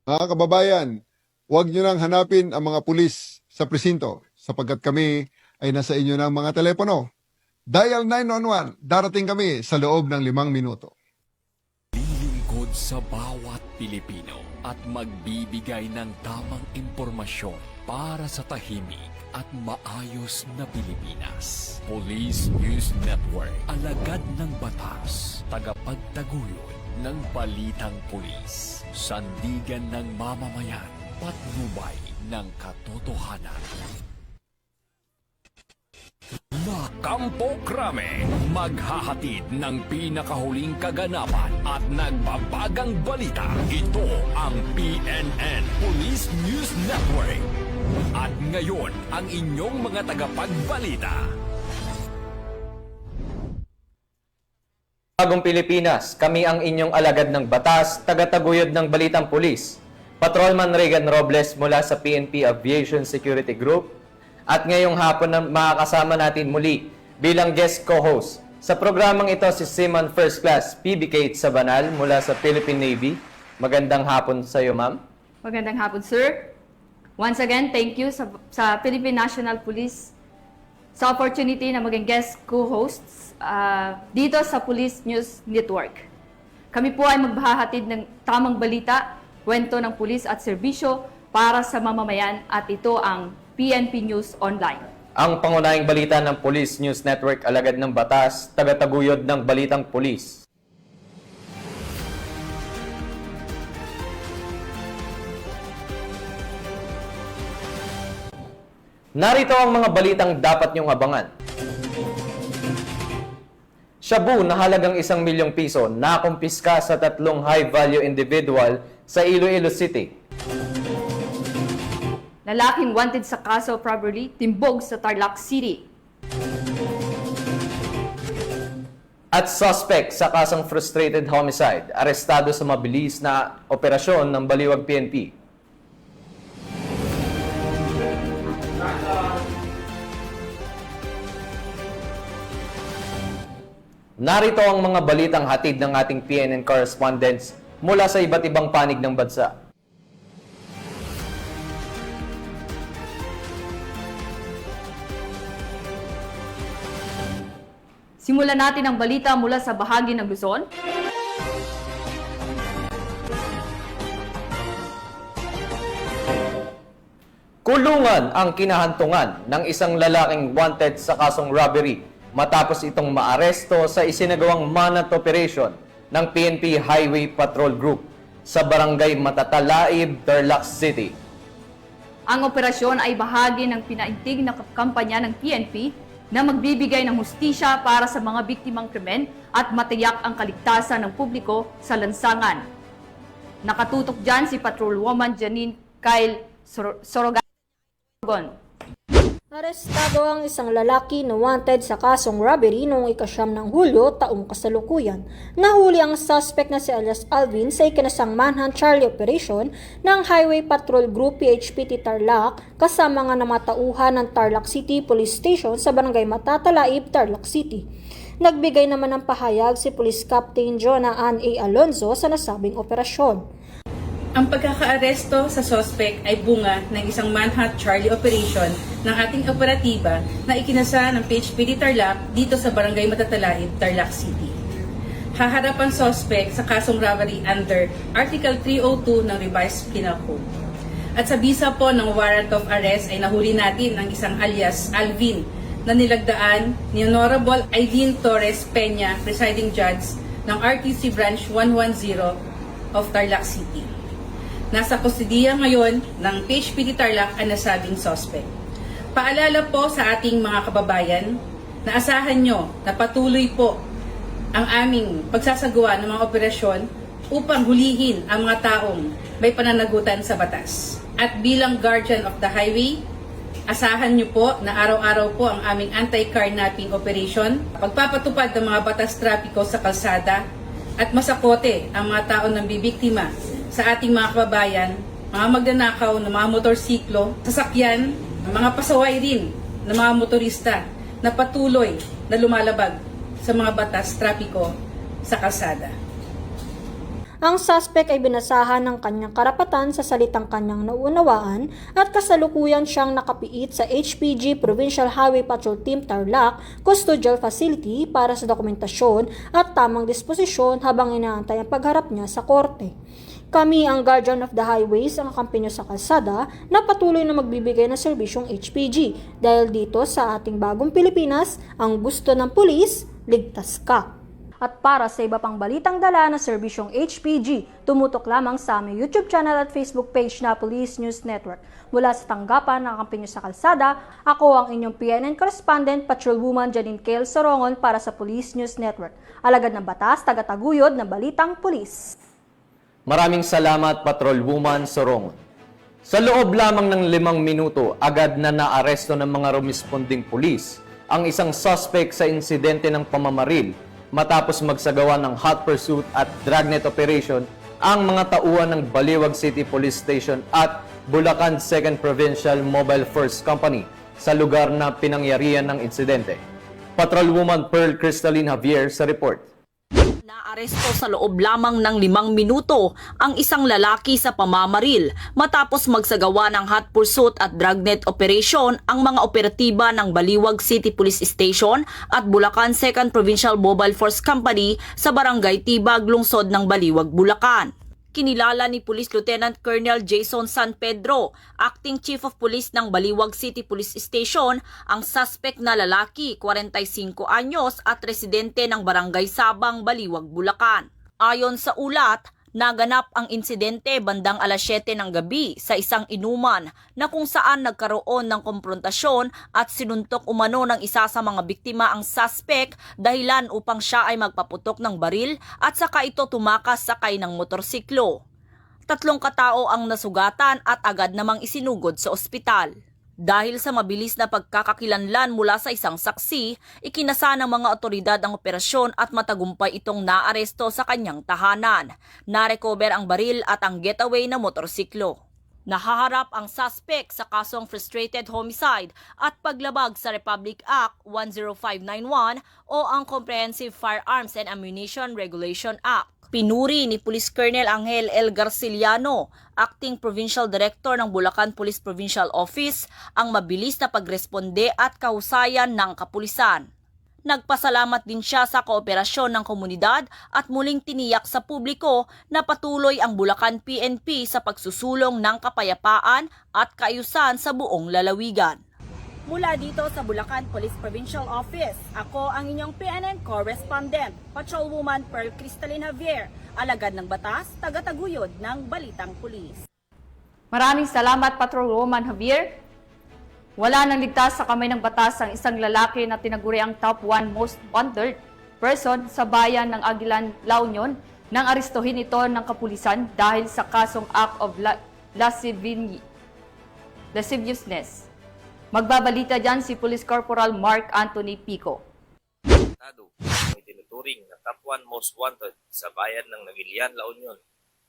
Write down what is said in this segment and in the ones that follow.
Mga kababayan, huwag nyo nang hanapin ang mga pulis sa presinto sapagkat kami ay nasa inyo ng mga telepono. Dial 911, darating kami sa loob ng 5 minuto. Lilingkod sa bawat Pilipino at magbibigay ng tamang impormasyon para sa tahimik at maayos na Pilipinas. Police News Network, alagad ng batas, tagapagtaguyod ng balitang pulis, sandigan ng mamamayan, patnubay ng katotohanan. Kampo Krame, maghahatid ng pinakahuling kaganapan at nagbabagang balita. Ito ang PNN Police News Network. At ngayon, ang inyong mga tagapagbalita. Bagong Pilipinas, kami ang inyong alagad ng batas, tagataguyod ng balitang pulis. Patrolman Regan Robles mula sa PNP Aviation Security Group. At ngayong hapon na makakasama natin muli bilang guest co-host. Sa programang ito si Seaman First Class PB Kate Sabanal mula sa Philippine Navy. Magandang hapon sa iyo, ma'am. Magandang hapon, sir. Once again, thank you sa Philippine National Police sa opportunity na maging guest co-hosts dito sa Police News Network. Kami po ay maghahatid ng tamang balita, kwento ng pulis at serbisyo para sa mamamayan at ito ang PNP News Online. Ang pangunahing balita ng Police News Network, alagad ng batas, tagataguyod ng balitang pulis. Narito ang mga balitang dapat niyong abangan. Shabu na halagang 1 milyong piso nakumpiska sa 3 high-value individual sa Iloilo City. Lalaking wanted sa kaso of robbery, timbog sa Tarlac City. At suspect sa kasong frustrated homicide, arestado sa mabilis na operasyon ng Baliwag PNP. Narito ang mga balitang hatid ng ating PNN correspondents mula sa iba't ibang panig ng bansa. Simulan natin ang balita mula sa bahagi ng Luzon. Kulungan ang kinahantungan ng isang lalaking wanted sa kasong robbery matapos itong maaresto sa isinagawang manhunt operation ng PNP Highway Patrol Group sa Barangay Matatalaib, Tarlac City. Ang operasyon ay bahagi ng pinaigting na kampanya ng PNP na magbibigay ng hustisya para sa mga biktimang krimen at matiyak ang kaligtasan ng publiko sa lansangan. Nakatutok dyan si Patrolwoman Janine Kyle Sorogan. Arestado ang isang lalaki na wanted sa kasong robbery noong 9 ng Hulyo taong kasalukuyan. Nahuli ang suspect na si alias Alvin sa ikinasang manhunt Charlie operation ng Highway Patrol Group PHPT Tarlac kasama nga namatauhan ng Tarlac City Police Station sa Barangay Matatalaib, Tarlac City. Nagbigay naman ng pahayag si Police Captain Jonah Ann A. Alonzo sa nasabing operasyon. Ang pagkakaaresto sa suspect ay bunga ng isang manhunt Charlie operation ng ating operatiba na ikinasa ng PHPD Tarlac dito sa Barangay Matatalaib, Tarlac City. Haharap ang suspect sa kasong robbery under Article 302 ng Revised Penal Code. At sa bisa po ng warrant of arrest ay nahuli natin ang isang alias Alvin na nilagdaan ni Honorable Aileen Torres Peña, presiding judge ng RTC Branch 110 of Tarlac City. Nasa kustudiya ngayon ng PHPD Tarlac ang nasabing suspect. Paalala po sa ating mga kababayan na asahan nyo na patuloy po ang aming pagsasagawa ng mga operasyon upang hulihin ang mga taong may pananagutan sa batas. At bilang guardian of the highway, asahan nyo po na araw-araw po ang aming anti-carnapping operation, pagpapatupad ng mga batas trapiko sa kalsada at masakote ang mga taong nambibiktima sa ating mga kababayan, mga magnanakaw ng mga motorsiklo, sasakyan, mga pasaway rin ng mga motorista na patuloy na lumalabag sa mga batas trapiko sa kalsada. Ang suspect ay binasahan ng kanyang karapatan sa salitang kanyang nauunawaan at kasalukuyan siyang nakapiit sa HPG Provincial Highway Patrol Team Tarlac Custodial Facility para sa dokumentasyon at tamang disposisyon habang inaantay ang pagharap niya sa korte. Kami ang Guardian of the Highways ang kakampi nyo sa kalsada na patuloy na magbibigay ng serbisyong HPG dahil dito sa ating bagong Pilipinas, ang gusto ng pulis, ligtas ka. At para sa iba pang balitang dala na serbisyong HPG, tumutok lamang sa aming YouTube channel at Facebook page na Police News Network. Mula sa tanggapan ng kakampi nyo sa kalsada, ako ang inyong PNN correspondent, Patrolwoman Janine Kale Sorongon para sa Police News Network. Alagad ng batas, tagataguyod ng balitang pulis. Maraming salamat, Patrolwoman Sorong. Sa loob lamang ng 5 minuto, agad na naaresto ng mga rumisponding pulis ang isang suspect sa insidente ng pamamaril matapos magsagawa ng hot pursuit at dragnet operation ang mga tauhan ng Baliwag City Police Station at Bulacan 2nd Provincial Mobile Force Company sa lugar na pinangyarihan ng insidente. Patrolwoman Pearl Crystalline Javier sa report. Naaresto sa loob lamang ng 5 minuto ang isang lalaki sa pamamaril matapos magsagawa ng hot pursuit at dragnet operation ang mga operatiba ng Baliwag City Police Station at Bulacan 2nd Provincial Mobile Force Company sa Barangay Tibag, lungsod ng Baliwag, Bulacan. Kinilala ni Police Lieutenant Colonel Jason San Pedro, Acting Chief of Police ng Baliwag City Police Station, ang suspect na lalaki, 45 anyos at residente ng Barangay Sabang, Baliwag, Bulacan. Ayon sa ulat, naganap ang insidente bandang alas 7 ng gabi sa isang inuman na kung saan nagkaroon ng komprontasyon at sinuntok umano ng isa sa mga biktima ang suspect dahilan upang siya ay magpaputok ng baril at saka ito tumakas sakay ng motorsiklo. 3 katao ang nasugatan at agad namang isinugod sa ospital. Dahil sa mabilis na pagkakakilanlan mula sa isang saksi, ikinasa ng mga otoridad ang operasyon at matagumpay itong naaresto sa kanyang tahanan. Narecover ang baril at ang getaway na motorsiklo. Nahaharap ang suspect sa kasong frustrated homicide at paglabag sa Republic Act 10591 o ang Comprehensive Firearms and Ammunition Regulation Act. Pinuri ni Police Colonel Angel L. Garciliano, Acting Provincial Director ng Bulacan Police Provincial Office, ang mabilis na pagresponde at kahusayan ng kapulisan. Nagpasalamat din siya sa kooperasyon ng komunidad at muling tiniyak sa publiko na patuloy ang Bulacan PNP sa pagsusulong ng kapayapaan at kaayusan sa buong lalawigan. Mula dito sa Bulacan Police Provincial Office, ako ang inyong PNN correspondent, Patrolwoman Pearl Crystalline Javier, alagad ng batas, tagataguyod ng balitang pulis. Maraming salamat, Patrolwoman Javier. Wala nang ligtas sa kamay ng batas ang isang lalaki na tinaguri ang top 1 most wanted person sa bayan ng Aguilan, La Union nang arestuhin ito ng kapulisan dahil sa kasong act of lasciviousness. Magbabalita dyan si Police Corporal Mark Anthony Pico. Ang itinuturing na top 1 most wanted sa bayan ng Nagilian, La Union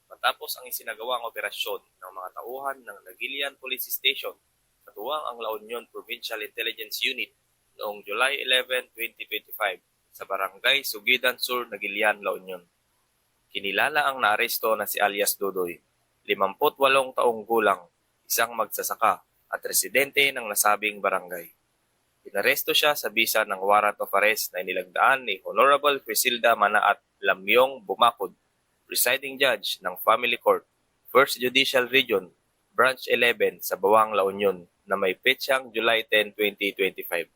matapos ang isinagawang operasyon ng mga tauhan ng Nagilian Police Station katuwang ang La Union Provincial Intelligence Unit noong July 11, 2025 sa Barangay Sugidan Sur, Nagilian, La Union. Kinilala ang naaresto na si alias Dodoy, 58 taong gulang, isang magsasaka at residente ng nasabing barangay. Inaresto siya sa bisa ng warrant of arrest na inilagdaan ni Honorable Crisilda Manaat Lamyong Bumakod, presiding judge ng Family Court, 1st Judicial Region, Branch 11 sa Bawang, La Union na may petsang July 10, 2025.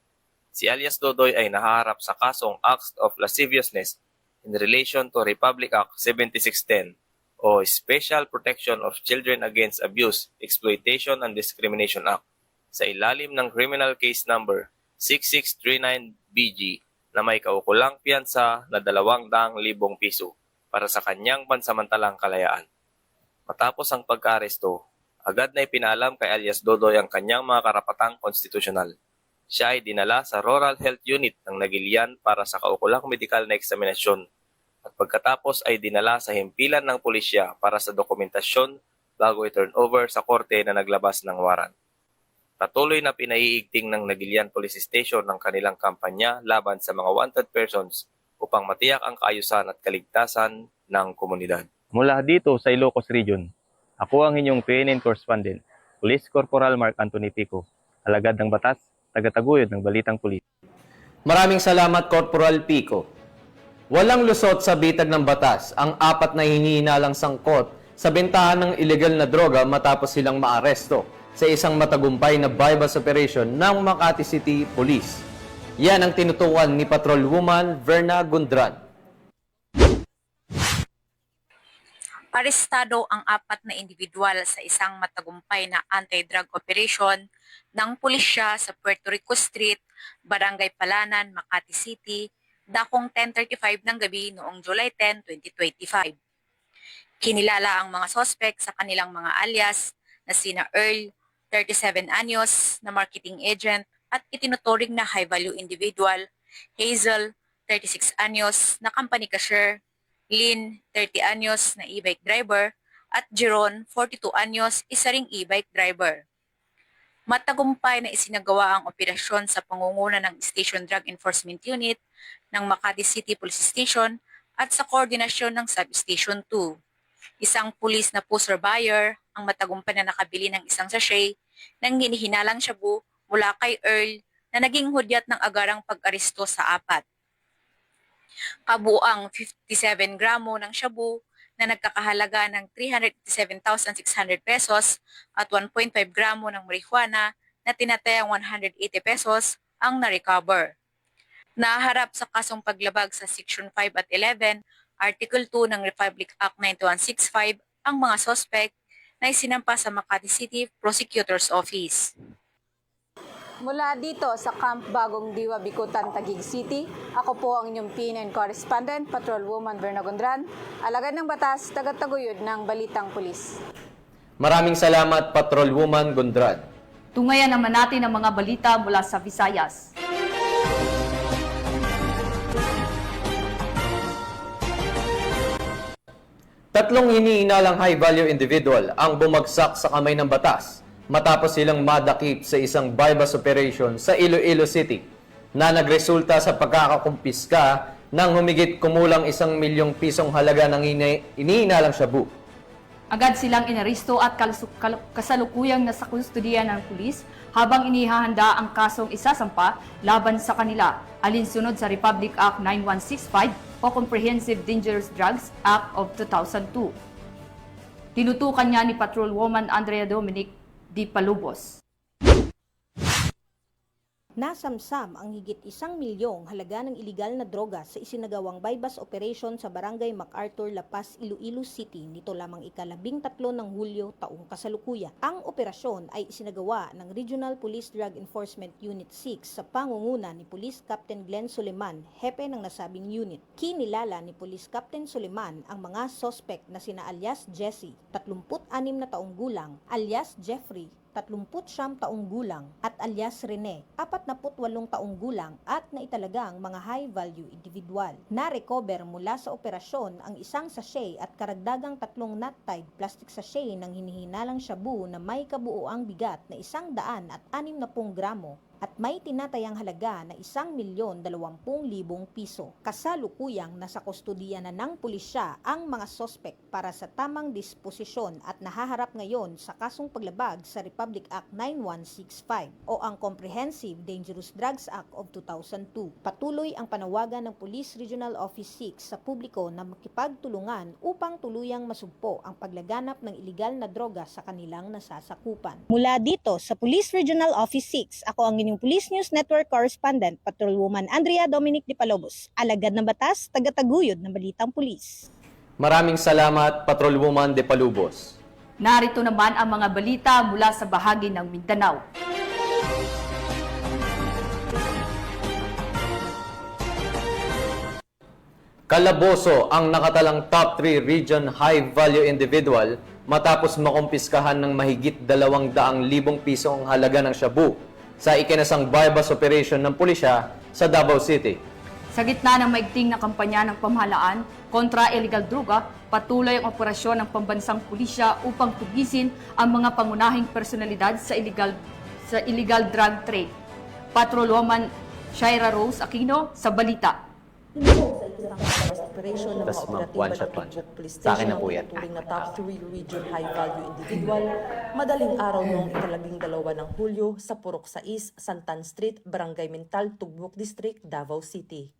Si alias Dodoy ay nahaharap sa kasong acts of lasciviousness in relation to Republic Act 7610 o Special Protection of Children Against Abuse, Exploitation and Discrimination Act sa ilalim ng Criminal Case Number 6639BG na may kaukulang piyansa na 200,000 piso para sa kanyang pansamantalang kalayaan. Matapos ang pagka-aresto, agad na ipinalam kay alias Dodoy ang kanyang mga karapatang konstitusyonal. Siya ay dinala sa Rural Health Unit ng Nagilian para sa kaukulang medikal na eksaminasyon at pagkatapos ay dinala sa himpilan ng pulisya para sa dokumentasyon bago i-turn over sa korte na naglabas ng warrant. Patuloy na pinaiigting ng Nagilian Police Station ng kanilang kampanya laban sa mga wanted persons upang matiyak ang kaayusan at kaligtasan ng komunidad. Mula dito sa Ilocos Region, ako ang inyong PNN correspondent, Police Corporal Mark Anthony Pico, alagad ng batas, tagataguyod ng Balitang Pulis. Maraming salamat, Corporal Pico. Walang lusot sa bitag ng batas ang 4 na hinihinalang sangkot sa bentahan ng ilegal na droga matapos silang maaresto sa isang matagumpay na bypass operation ng Makati City Police. Yan ang tinutukan ni Patrolwoman Verna Gundran. Arestado ang 4 na individual sa isang matagumpay na anti-drug operation ng pulisya sa Puerto Rico Street, Barangay Palanan, Makati City, dakong 10:35 ng gabi noong July 10, 2025. Kinilala ang mga sospek sa kanilang mga alias na sina Earl, 37 anyos, na marketing agent at itinuturing na high-value individual, Hazel, 36 anyos, na company cashier, Lynn, 30 anyos, na e-bike driver, at Jeron, 42 anyos, isa ring e-bike driver. Matagumpay na isinagawa ang operasyon sa pangunguna ng Station Drug Enforcement Unit ng Makati City Police Station at sa koordinasyon ng Substation 2. Isang pulis na pusher buyer ang matagumpay na nakabili ng isang sachet ng hinihinalang shabu mula kay Earl na naging hudyat ng agarang pag-aresto sa 4. Kabuang 57 gramo ng shabu na nagkakahalaga ng 387,600 pesos at 1.5 gramo ng marijuana na tinatayang 180 pesos ang na-recover. Naharap sa kasong paglabag sa Section 5 at 11, Article 2 ng Republic Act 9165 ang mga sospek na isinampa sa Makati City Prosecutor's Office. Mula dito sa Camp Bagong Diwa, Bicutan, Taguig City, ako po ang inyong PNN correspondent, Patrolwoman Verna Gundran, alagad ng batas, tagataguyod ng Balitang Pulis. Maraming salamat, Patrolwoman Gundran. Tungayan naman natin ang mga balita mula sa Visayas. Tatlong hinihinalang high-value individual ang bumagsak sa kamay ng batas matapos silang madakip sa isang bypass operation sa Iloilo City na nagresulta sa pagkakakumpiska ng humigit kumulang 1 milyong pisong halaga ng hinihinalang shabu. Agad silang inaristo at kasalukuyang nasa kustudiya ng pulis habang inihahanda ang kasong isasampa laban sa kanila alinsunod sa Republic Act 9165 o Comprehensive Dangerous Drugs Act of 2002. Tinutukan niya ni Patrolwoman Andrea Dominic Di Palubos. Nasamsam ang higit 1 milyong halaga ng iligal na droga sa isinagawang bypass operation sa Barangay MacArthur, La Paz, Iloilo City nito lamang ika-13 ng Hulyo taong kasalukuyan. Ang operasyon ay isinagawa ng Regional Police Drug Enforcement Unit 6 sa pangunguna ni Police Captain Glenn Suleman, hepe ng nasabing unit. Kinilala ni Police Captain Suleman ang mga sospek na sina alias Jesse, 36 na taong gulang, alias Jeffrey, 39 taong gulang at alias Rene, 48 taong gulang at naitalagang mga high-value individual. Na-recover mula sa operasyon ang isang sachet at karagdagang 3 knot-tied plastic sachet ng hinihinalang shabu na may kabuuang bigat na 160 gramo at may tinatayang halaga na 1,020,000 piso. Kasalukuyang nasa kustudiya na ng pulisya ang mga sospek para sa tamang disposisyon at nahaharap ngayon sa kasong paglabag sa Republic Act 9165 o ang Comprehensive Dangerous Drugs Act of 2002. Patuloy ang panawagan ng Police Regional Office 6 sa publiko na makipagtulungan upang tuluyang masugpo ang paglaganap ng iligal na droga sa kanilang nasasakupan. Mula dito sa Police Regional Office 6, ako ang inyong Police News Network Correspondent, Patrolwoman Andrea Dominic Di Palubos, alagad ng batas, tagataguyod ng Balitang Pulis. Maraming salamat, Patrolwoman Di Palubos. Narito naman ang mga balita mula sa bahagi ng Mindanao. Calaboso ang nakatalang top 3 region high-value individual matapos makumpiskahan ng mahigit 200,000 piso ang halaga ng shabu sa ikinasang bypass operation ng pulisya sa Davao City. Sa gitna ng maigting na kampanya ng pamahalaan kontra illegal droga, patuloy ang operasyon ng pambansang pulisya upang tugisin ang mga pangunahing personalidad sa illegal drug trade. Patrolwoman Shaira Rose Aquino sa balita. isang terrorist operation ng mga Tas, ma'am, operatiba one shot, ng one shot. Tugbok Police Sa akin Station na po ang yan. tuturing na top 3 region high-value individual, madaling araw noong 12 ng Hulyo sa Purok 6, Santan Street, Barangay Mintal, Tugbok District, Davao City.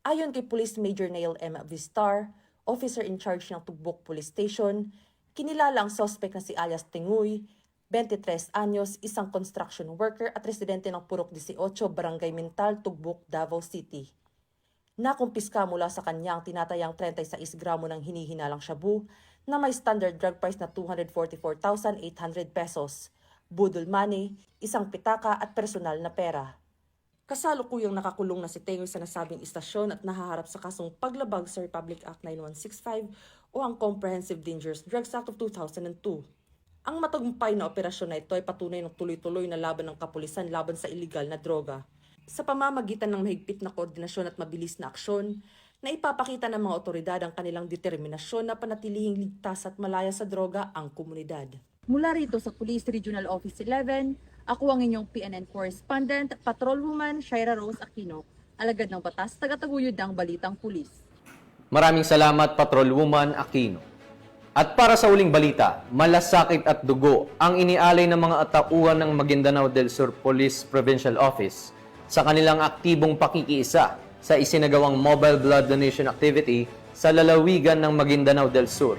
Ayon kay Police Major Neil M. Vistar, officer in charge ng Tugbok Police Station, kinilala ang suspect na si alias Tinguy, 23 anyos, isang construction worker at residente ng Purok 18, Barangay Mintal, Tugbok, Davao City. Nakumpiska mula sa kanya ang tinatayang 36 gramo ng hinihinalang shabu na may standard drug price na 244,800 pesos, budol money, isang pitaka at personal na pera. Kasalukuyang nakakulong na si Tengoy sa nasabing istasyon at nahaharap sa kasong paglabag sa Republic Act 9165 o ang Comprehensive Dangerous Drugs Act of 2002. Ang matagumpay na operasyon na ito ay patunay ng tuloy-tuloy na laban ng kapulisan laban sa iligal na droga. Sa pamamagitan ng mahigpit na koordinasyon at mabilis na aksyon, na ipapakita ng mga otoridad ang kanilang determinasyon na panatilihing ligtas at malaya sa droga ang komunidad. Mula rito sa Police Regional Office 11, ako ang inyong PNN Correspondent, Patrolwoman Shaira Rose Aquino, alagad ng batas, tagataguyod ng Balitang Pulis. Maraming salamat, Patrolwoman Aquino. At para sa uling balita, malasakit at dugo ang inialay ng mga tauhan ng Maguindanao del Sur Police Provincial Office sa kanilang aktibong pakikiisa sa isinagawang mobile blood donation activity sa lalawigan ng Maguindanao del Sur.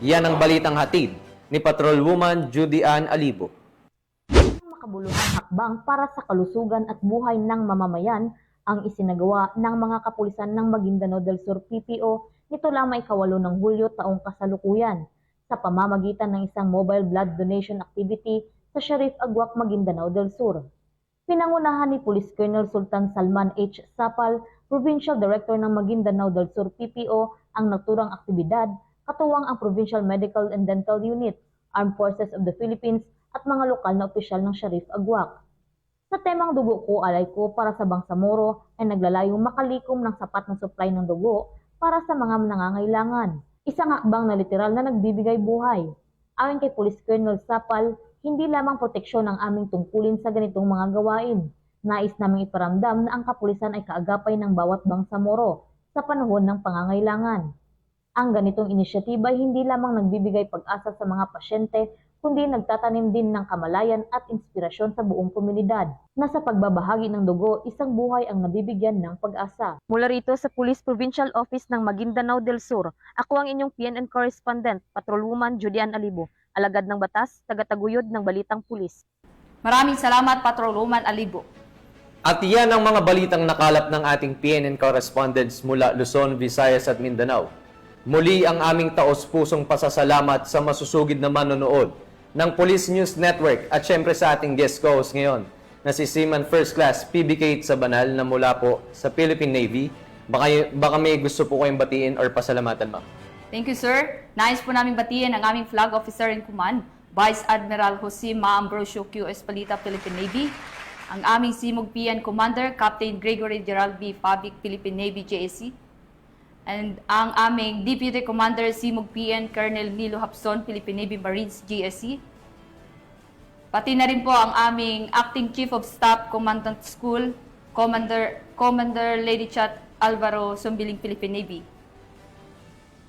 Yan ang balitang hatid ni Patrolwoman Judy Ann Alibo. Makabuluhang hakbang para sa kalusugan at buhay ng mamamayan ang isinagawa ng mga kapulisan ng Maguindanao del Sur PPO nito lamang 8 ng Hulyo taong kasalukuyan sa pamamagitan ng isang mobile blood donation activity sa Sheriff Aguac, Maguindanao del Sur. Pinangunahan ni Police Colonel Sultan Salman H. Sapal, Provincial Director ng Maguindanao del Sur PPO, ang naturang aktibidad, katuwang ang Provincial Medical and Dental Unit, Armed Forces of the Philippines at mga lokal na opisyal ng Sheriff Aguac. Sa temang dugo ko, alay ko para sa Bangsamoro ay naglalayong makalikom ng sapat na supply ng dugo para sa mga nangangailangan. Isang hakbang na literal na nagbibigay buhay. Ayon kay Police Colonel Sapal, hindi lamang proteksyon ang aming tungkulin sa ganitong mga gawain. Nais naming iparamdam na ang kapulisan ay kaagapay ng bawat Bangsamoro sa panahon ng pangangailangan. Ang ganitong inisyatiba ay hindi lamang nagbibigay pag-asa sa mga pasyente, kundi nagtatanim din ng kamalayan at inspirasyon sa buong komunidad na sa pagbabahagi ng dugo, isang buhay ang nabibigyan ng pag-asa. Mula rito sa Police Provincial Office ng Maguindanao del Sur, ako ang inyong PNN Correspondent, Patrolwoman Judy Ann Alibo, alagad ng batas, tagataguyod ng Balitang Pulis. Maraming salamat, Patrolwoman Alibo. At yan ang mga balitang nakalap ng ating PNN correspondents mula Luzon, Visayas at Mindanao. Muli ang aming taos-pusong pasasalamat sa masusugid na manonood ng Police News Network at syempre sa ating guest co-host ngayon na si Seaman First Class PB Kate Sabanal na mula po sa Philippine Navy. Baka may gusto po kayong batiin or pasalamatan, ma'am. Thank you, sir. Nais po namin batiin ang aming Flag Officer in Command, Vice Admiral Jose Ma Ambrosio Q. Espalita, Philippine Navy, ang aming Simog PN Commander, Captain Gregory Gerald B. Pabic, Philippine Navy, JSC, and ang aming Deputy Commander, Simog PN Colonel Milo Hapson, Philippine Navy Marines, GSC. Pati na rin po ang aming Acting Chief of Staff, Commandant School, Commander Lady Chat Alvaro Sumbiling, Philippine Navy.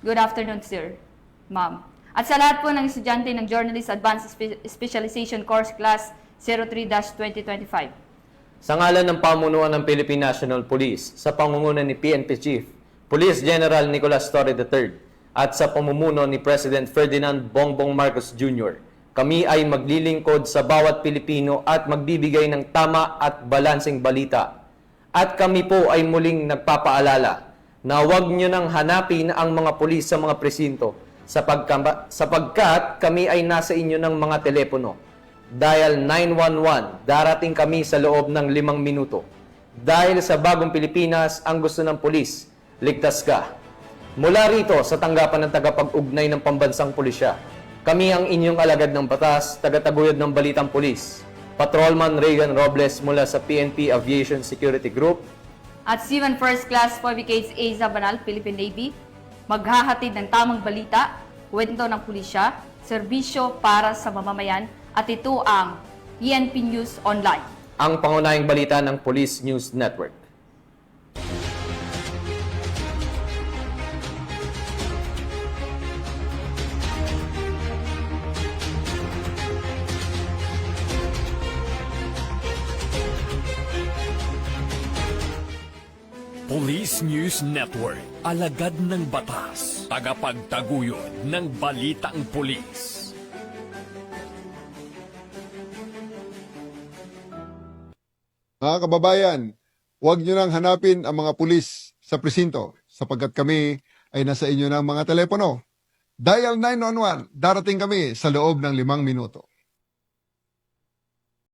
Good afternoon, sir, ma'am. At sa lahat po ng estudyante ng Journalist Advanced Specialization Course Class 03-2025. Sa ngalan ng pamunuan ng Philippine National Police, sa pangunguna ni PNP Chief, Police General Nicolas Torre III, at sa pamumuno ni President Ferdinand Bongbong Marcos Jr., kami ay maglilingkod sa bawat Pilipino at magbibigay ng tama at balanseng balita. At kami po ay muling nagpapaalala na huwag nyo nang hanapin ang mga pulis sa mga presinto sapagkat kami ay nasa inyo ng mga telepono. Dial 911, darating kami sa loob ng 5 minuto. Dahil sa bagong Pilipinas, ang gusto ng pulis, ligtas ka. Mula rito sa tanggapan ng tagapag-ugnay ng pambansang pulisya, kami ang inyong alagad ng batas, tagataguyod ng Balitang Pulis, Patrolman Regan Robles mula sa PNP Aviation Security Group, at Seaman First Class Fabricates A. Zabanal, Philippine Navy, maghahatid ng tamang balita, kwento ng pulisya, serbisyo para sa mamamayan, at ito ang PNP News Online. ang pangunahing balita ng Police News Network. Police News Network, alagad ng batas, tagapagtaguyod ng balitang pulis. Mga kababayan, huwag nyo nang hanapin ang mga pulis sa presinto sapagkat kami ay nasa inyo ng mga telepono. Dial 911, darating kami sa loob ng 5 minuto.